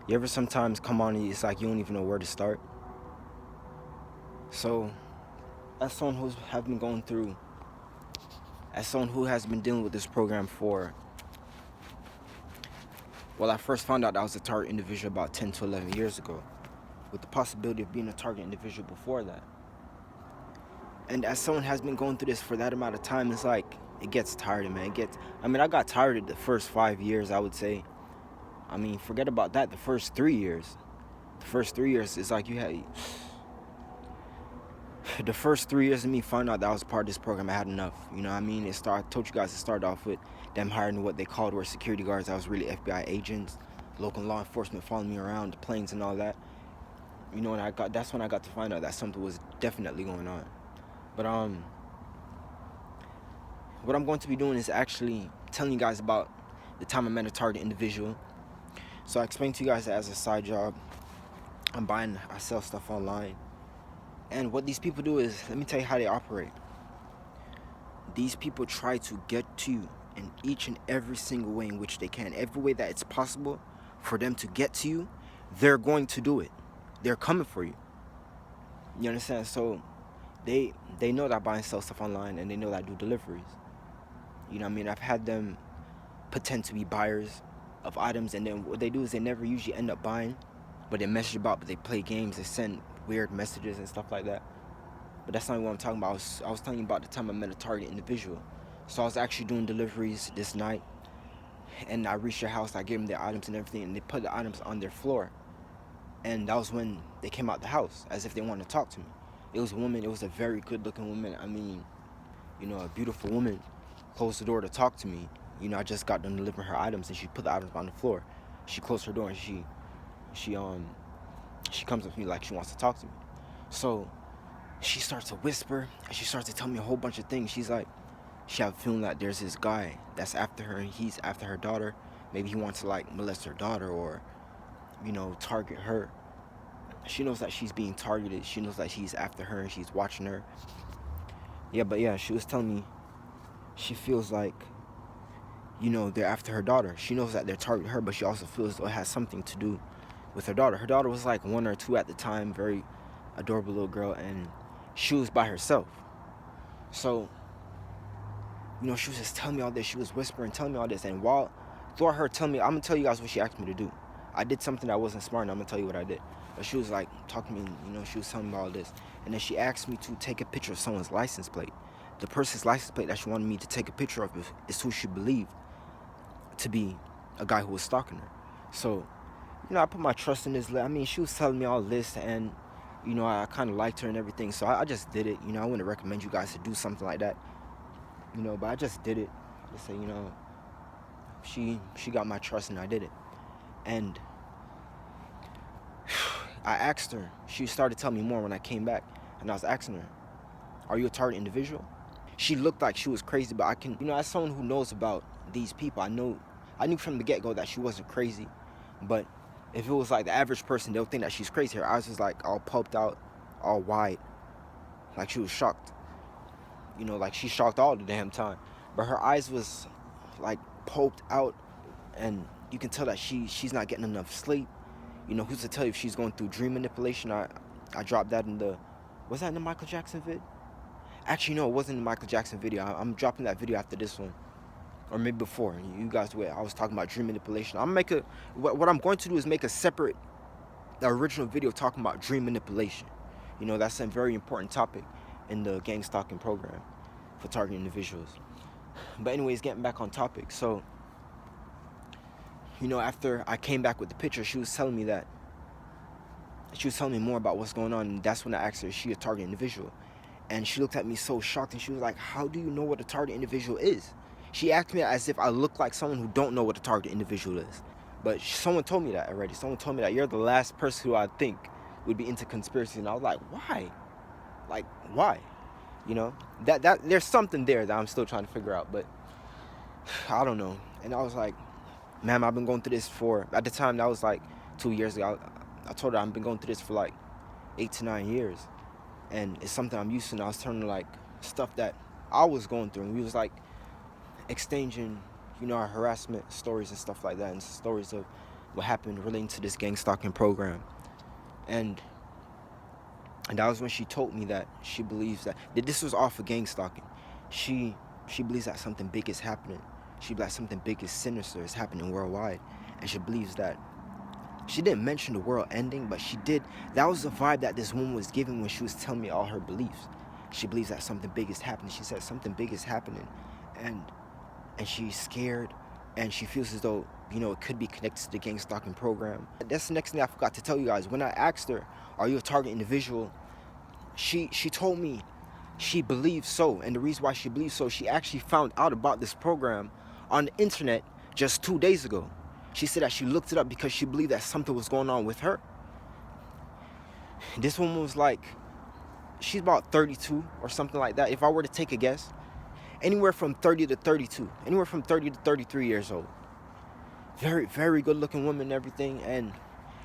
You ever sometimes come on and it's like you don't even know where to start? So, as someone who have been going through, as someone who has been dealing with this program for, well, I first found out I was a target individual about 10 to 11 years ago, with the possibility of being a target individual before that. And as someone has been going through this for that amount of time, it's like, it gets tired, man. I got tired of the first 5 years, I would say. I mean, forget about that, the first 3 years. The first 3 years is like the first 3 years of me finding out that I was part of this program, I had enough. You know what I mean? I told you guys it started off with them hiring what they called were security guards. I was really FBI agents, local law enforcement following me around, the planes and all that. You know, that's when I got to find out that something was definitely going on. But what I'm going to be doing is actually telling you guys about the time I met a target individual. So I explained to you guys that as a side job, I sell stuff online. And what these people do is, let me tell you how they operate. These people try to get to you in each and every single way in which they can. Every way that it's possible for them to get to you, they're going to do it. They're coming for you. You understand? So they know that I buy and sell stuff online, and they know that I do deliveries. You know what I mean? I've had them pretend to be buyers of items, and then what they do is they never usually end up buying, but they message about, but they play games, they send weird messages and stuff like that. But that's not what I'm talking about. I was telling you about the time I met a target individual. So I was actually doing deliveries this night, and I reached their house, I gave them their items and everything, and they put the items on their floor. And that was when they came out the house, as if they wanted to talk to me. It was a woman, it was a very good looking woman. I mean, you know, a beautiful woman closed the door to talk to me. You know, I just got done delivering her items, and she put the items on the floor. She closed her door, and she comes up to me like she wants to talk to me. So she starts to whisper, and she starts to tell me a whole bunch of things. She's like, she have a feeling that there's this guy that's after her, and he's after her daughter. Maybe he wants to like molest her daughter, or, you know, target her. She knows that she's being targeted. She knows that he's after her and she's watching her. Yeah, she was telling me she feels like, you know, they're after her daughter. She knows that they're targeting her, but she also feels it has something to do with her daughter. Her daughter was like 1 or 2 at the time, very adorable little girl, and she was by herself. So, you know, she was just telling me all this. She was whispering, telling me all this, and throughout her telling me, I'm gonna tell you guys what she asked me to do. I did something that wasn't smart, and I'm gonna tell you what I did. But she was like talking to me, you know, she was telling me all this, and then she asked me to take a picture of someone's license plate. The person's license plate that she wanted me to take a picture of is who she believed to be a guy who was stalking her. So, you know, I put my trust in this. I mean, she was telling me all this, and, you know, I kind of liked her and everything, so I just did it. You know, I wouldn't recommend you guys to do something like that, you know, but I just did it. I just say, you know, she got my trust, and I did it. And I asked her, she started telling me more when I came back, and I was asking her, are you a target individual? She looked like she was crazy, but you know, as someone who knows about these people, I knew from the get-go that she wasn't crazy. But if it was like the average person, they'll think that she's crazy. Her eyes was like all pulped out, all wide, like she was shocked. You know, like she shocked all the damn time. But her eyes was like pulped out, and you can tell that she's not getting enough sleep. You know, who's to tell you if she's going through dream manipulation? I dropped that was that in the Michael Jackson vid? Actually, no, it wasn't in the Michael Jackson video. I'm dropping that video after this one, or maybe before. You guys, I was talking about dream manipulation. What I'm going to do is make a separate, original video talking about dream manipulation. You know, that's a very important topic in the gang stalking program for targeting individuals. But anyways, getting back on topic. So, you know, after I came back with the picture, she was telling me more about what's going on, and that's when I asked her, is she a target individual? And she looked at me so shocked, and she was like, how do you know what a target individual is? She asked me as if I look like someone who don't know what a target individual is. But someone told me that already. Someone told me that you're the last person who I think would be into conspiracy. And I was like, why? Like, why? You know, that there's something there that I'm still trying to figure out, but I don't know. And I was like, ma'am, I've been going through this at the time, that was like 2 years ago. I told her I've been going through this for like 8 to 9 years. And it's something I'm used to, and I was telling her like stuff that I was going through, and we was like exchanging, you know, our harassment stories and stuff like that, and stories of what happened relating to this gang stalking program. And that was when she told me that she believes that this was all for gang stalking. She believes that something big is happening. She believes something big is sinister is happening worldwide. And she believes that, she didn't mention the world ending, but she did. That was the vibe that this woman was giving when she was telling me all her beliefs. She believes that something big is happening. She said something big is happening. And she's scared. And she feels as though, it could be connected to the gang stalking program. That's the next thing I forgot to tell you guys. When I asked her, are you a target individual? She told me she believes so. And the reason why she believes so, she actually found out about this program on the internet just 2 days ago. She said that she looked it up because she believed that something was going on with her. This woman was like, she's about 32 or something like that. If I were to take a guess, anywhere from 30 to 32, anywhere from 30 to 33 years old. Very, very good looking woman and everything. And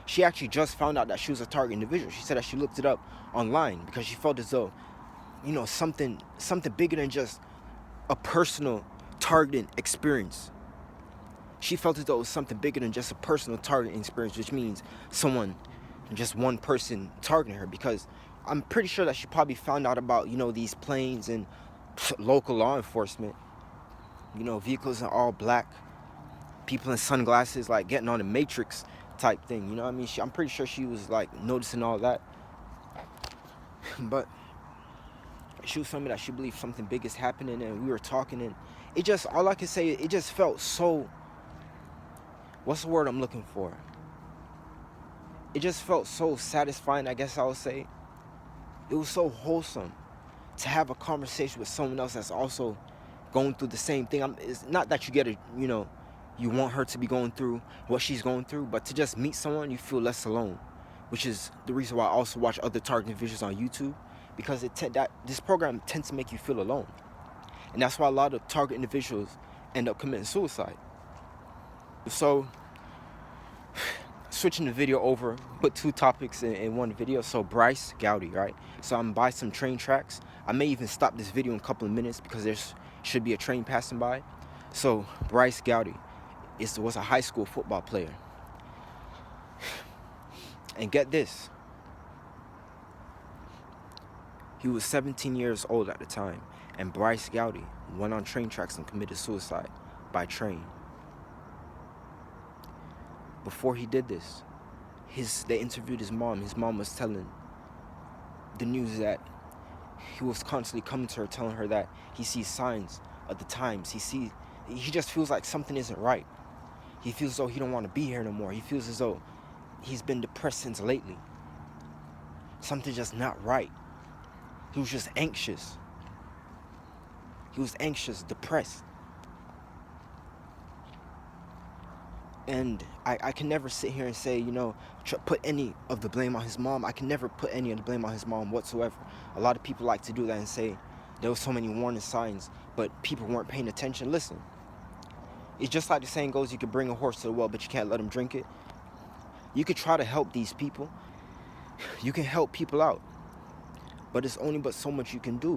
she actually just found out that she was a target individual. She said that she looked it up online because she felt as though, something bigger than just a personal targeting experience. She felt as though it was something bigger than just a personal targeting experience, which means just one person targeting her. Because I'm pretty sure that she probably found out about, these planes and local law enforcement, vehicles in all black, people in sunglasses, like getting on the Matrix type thing, you know what I mean? I'm pretty sure she was like noticing all that. But she was telling me that she believed something big is happening, and we were talking, and it just, all I can say, it just felt so, what's the word I'm looking for? It just felt so satisfying, I guess I would say. It was so wholesome to have a conversation with someone else that's also going through the same thing. It's not that you get a, you want her to be going through what she's going through, but to just meet someone, you feel less alone, which is the reason why I also watch other targeting videos on YouTube, because this program tends to make you feel alone. And that's why a lot of target individuals end up committing suicide. So, switching the video over, put two topics in one video. So Bryce, Gowdy, right? So I'm by some train tracks. I may even stop this video in a couple of minutes because there should be a train passing by. So Bryce Gowdy was a high school football player. And get this. He was 17 years old at the time. And Bryce Gowdy went on train tracks and committed suicide by train. Before he did this, they interviewed his mom. His mom was telling the news that he was constantly coming to her, telling her that he sees signs of the times. He just feels like something isn't right. He feels as though he don't want to be here no more. He feels as though he's been depressed since lately. Something's just not right. He was just anxious. He was anxious, depressed. And I can never sit here and say, put any of the blame on his mom. I can never put any of the blame on his mom whatsoever. A lot of people like to do that and say there were so many warning signs, but people weren't paying attention. Listen, it's just like the saying goes, you can bring a horse to the well, but you can't let him drink it. You could try to help these people. You can help people out, but it's only but so much you can do.